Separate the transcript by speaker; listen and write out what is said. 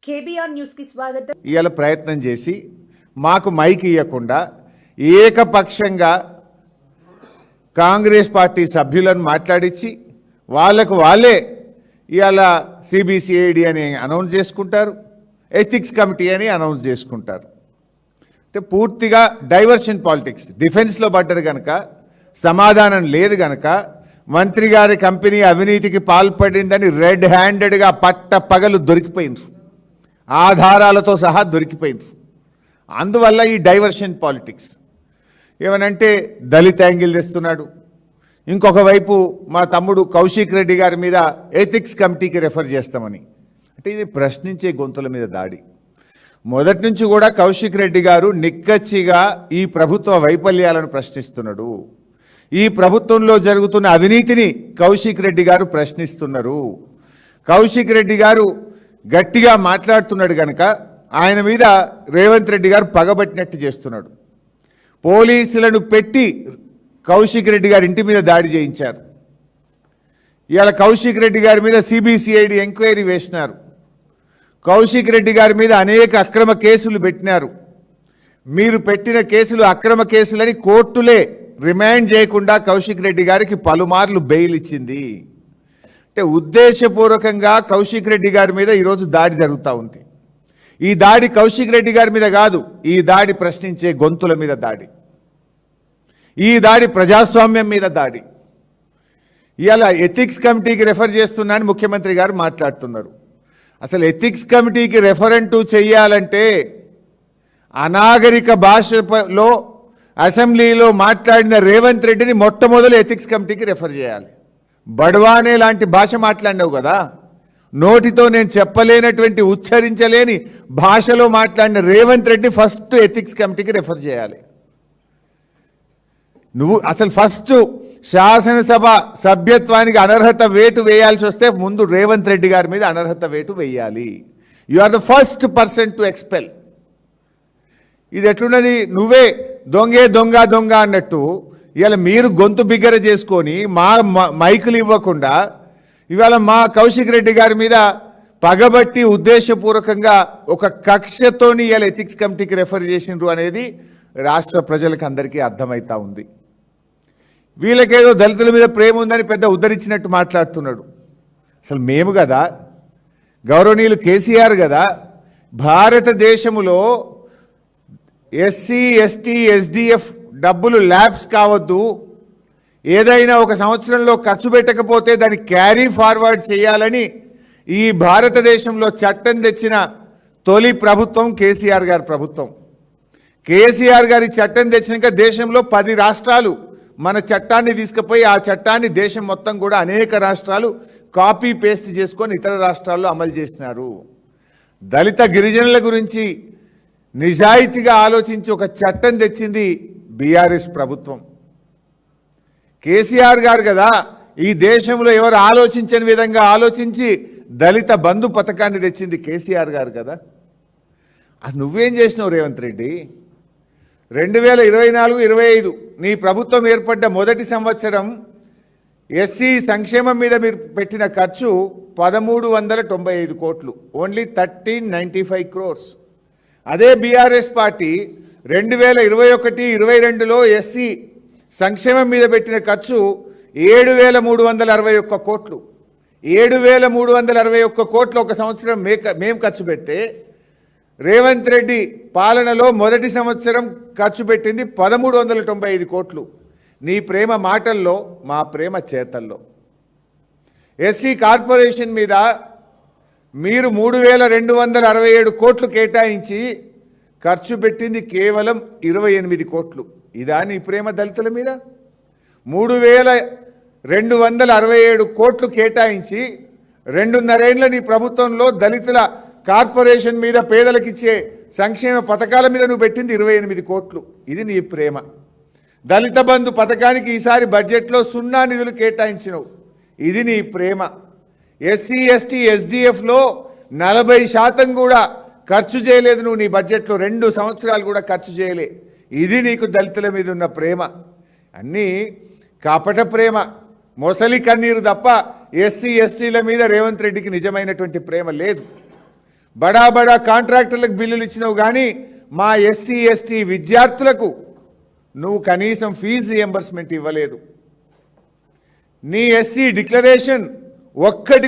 Speaker 1: KBR news కి స్వాగతం.
Speaker 2: ఇయాల ప్రయత్నం చేసి మాకు మైక్ ఇవ్వకుండా ఏకపక్షంగా కాంగ్రెస్ పార్టీ సభ్యులను మాట్లాడించి వాళ్ళే ఇవాళ సిబిసిఐడి అని అనౌన్స్ చేసుకుంటారు, ఎథిక్స్ కమిటీ అని అనౌన్స్ చేసుకుంటారు. అంటే పూర్తిగా డైవర్షన్ పాలిటిక్స్. డిఫెన్స్లో పడ్డారు కనుక సమాధానం లేదు కనుక మంత్రి గారి కంపెనీ అవినీతికి పాల్పడిందని రెడ్ హ్యాండెడ్గా పట్ట పగలు దొరికిపోయింది, ఆధారాలతో సహా దొరికిపోయింది. అందువల్ల ఈ డైవర్షన్ పాలిటిక్స్. ఏమనంటే దళిత యాంగిల్ తెస్తున్నాడు, ఇంకొక వైపు మా తమ్ముడు కౌశిక్ రెడ్డి గారి మీద ఎథిక్స్ కమిటీకి రెఫర్ చేస్తామని. అంటే ఇది ప్రశ్నించే గొంతుల మీద దాడి. మొదటి నుంచి కూడా కౌశిక్ రెడ్డి గారు నిక్కచ్చిగా ఈ ప్రభుత్వ వైఫల్యాలను ప్రశ్నిస్తున్నాడు. ఈ ప్రభుత్వంలో జరుగుతున్న అవినీతిని కౌశిక్ రెడ్డి గారు ప్రశ్నిస్తున్నారు. కౌశిక్ రెడ్డి గారు గట్టిగా మాట్లాడుతున్నాడు కనుక ఆయన మీద రేవంత్ రెడ్డి గారు పగబట్టినట్టు చేస్తున్నాడు. పోలీసులను పెట్టి కౌశిక్ రెడ్డి గారి ఇంటి మీద దాడి చేయించారు. ఇవాళ కౌశిక్ రెడ్డి గారి మీద సిబిసిఐడి ఎంక్వైరీ వేసినారు. కౌశిక్ రెడ్డి గారి మీద అనేక అక్రమ కేసులు పెట్టినారు. మీరు పెట్టిన కేసులు అక్రమ కేసులని కోర్టులే రిమాండ్ చేయకుండా కౌశిక్ రెడ్డి గారికి పలుమార్లు బెయిల్ ఇచ్చింది. అంటే ఉద్దేశపూర్వకంగా కౌశిక్ రెడ్డి గారి మీద ఈరోజు దాడి జరుగుతూ ఉంది. ఈ దాడి కౌశిక్ రెడ్డి గారి మీద కాదు, ఈ దాడి ప్రశ్నించే గొంతుల మీద దాడి, ఈ దాడి ప్రజాస్వామ్యం మీద దాడి. ఇవాళ ఎథిక్స్ కమిటీకి రెఫర్ చేస్తున్నానని ముఖ్యమంత్రి గారు మాట్లాడుతున్నారు. అసలు ఎథిక్స్ కమిటీకి రెఫరెంటు చెయ్యాలంటే అనాగరిక భాషలో అసెంబ్లీలో మాట్లాడిన రేవంత్ రెడ్డిని మొట్టమొదలు ఎథిక్స్ కమిటీకి రెఫర్ చేయాలి. బడ్వానే లాంటి భాష మాట్లాడినావు కదా, నోటితో నేను చెప్పలేనటువంటి ఉచ్చరించలేని భాషలో మాట్లాడిన రేవంత్ రెడ్డి ఫస్ట్ ఎథిక్స్ కమిటీకి రెఫర్ చేయాలి. నువ్వు అసలు ఫస్ట్ శాసనసభ సభ్యత్వానికి అనర్హత వేటు వేయాల్సి వస్తే ముందు రేవంత్ రెడ్డి గారి మీద అనర్హత వేటు వేయాలి. You are the first person to expel. ఇది ఎట్లున్నది, నువ్వే దొంగ అన్నట్టు ఇవాళ మీరు గొంతు బిగ్గర చేసుకొని మా మైకులు ఇవ్వకుండా ఇవాళ మా కౌశిక్ రెడ్డి గారి మీద పగబట్టి ఉద్దేశపూర్వకంగా ఒక కక్షతోని ఇవాళ ఎథిక్స్ కమిటీకి రెఫర్ చేసిండ్రు అనేది రాష్ట్ర ప్రజలకు అందరికీ అర్థమవుతా ఉంది. వీళ్ళకేదో దళితుల మీద ప్రేమ ఉందని పెద్ద ఉద్ధరించినట్టు మాట్లాడుతున్నాడు. అసలు మేము కదా, గౌరవనీయులు కేసీఆర్ కదా, భారతదేశంలో ఎస్సీ ఎస్టీ ఎస్డిఎఫ్ డబ్బులు ల్యాబ్స్ కావద్దు, ఏదైనా ఒక సంవత్సరంలో ఖర్చు పెట్టకపోతే దాన్ని క్యారీ ఫార్వర్డ్ చేయాలని ఈ భారతదేశంలో చట్టం తెచ్చిన తొలి ప్రభుత్వం కేసీఆర్ గారి ప్రభుత్వం. కేసీఆర్ గారి చట్టం తెచ్చినాక దేశంలో 10 రాష్ట్రాలు మన చట్టాన్ని తీసుకుపోయి ఆ చట్టాన్ని దేశం మొత్తం కూడా అనేక రాష్ట్రాలు కాపీ పేస్ట్ చేసుకొని ఇతర రాష్ట్రాల్లో అమలు చేసినారు. దళిత గిరిజనుల గురించి నిజాయితీగా ఆలోచించి ఒక చట్టం తెచ్చింది బీఆర్ఎస్ ప్రభుత్వం. కేసీఆర్ గారు కదా ఈ దేశంలో ఎవరు ఆలోచించని విధంగా ఆలోచించి దళిత బంధు పథకాన్ని తెచ్చింది కేసీఆర్ గారు కదా. అది నువ్వేం చేసినావు రేవంత్ రెడ్డి? 2024-25 నీ ప్రభుత్వం ఏర్పడ్డ మొదటి సంవత్సరం ఎస్సీ సంక్షేమం మీద మీరు పెట్టిన ఖర్చు 1395 కోట్లు, ఓన్లీ 1395 crores. అదే బీఆర్ఎస్ పార్టీ 2021-22లో ఎస్సీ సంక్షేమం మీద పెట్టిన ఖర్చు 7361 కోట్లు. 7361 కోట్లు ఒక సంవత్సరం మేము ఖర్చు పెడితే రేవంత్ రెడ్డి పాలనలో మొదటి సంవత్సరం ఖర్చు పెట్టింది 1395 కోట్లు. నీ ప్రేమ మాటల్లో, మా ప్రేమ చేతల్లో. ఎస్సీ కార్పొరేషన్ మీద మీరు 3267 కోట్లు కేటాయించి ఖర్చు పెట్టింది కేవలం 28 కోట్లు. ఇదా నీ ప్రేమ దళితుల మీద? 3267 కోట్లు కేటాయించి 2.5 ఏళ్ల నీ ప్రభుత్వంలో దళితుల కార్పొరేషన్ మీద పేదలకిచ్చే సంక్షేమ పథకాల మీద నువ్వు పెట్టింది 28 కోట్లు. ఇది నీ ప్రేమ. దళిత బంధు పథకానికి ఈసారి బడ్జెట్లో 0 నిధులు కేటాయించినవు. ఇది నీ ప్రేమ. ఎస్సీ ఎస్టీ ఎస్డిఎఫ్లో 40% కూడా ఖర్చు చేయలేదు నువ్వు. నీ బడ్జెట్లో 2 సంవత్సరాలు కూడా ఖర్చు చేయలే. ఇది నీకు దళితుల మీద ఉన్న ప్రేమ. అన్నీ కాపట ప్రేమ, మొసలి కన్నీరు తప్ప ఎస్సీ ఎస్టీల మీద రేవంత్ రెడ్డికి నిజమైనటువంటి ప్రేమ లేదు. బడా బడా కాంట్రాక్టర్లకు బిల్లులు ఇచ్చినావు కానీ మా ఎస్సీ ఎస్టీ విద్యార్థులకు నువ్వు కనీసం ఫీజు రియంబర్స్మెంట్ ఇవ్వలేదు. నీ ఎస్సీ డిక్లరేషన్ ఒక్కటి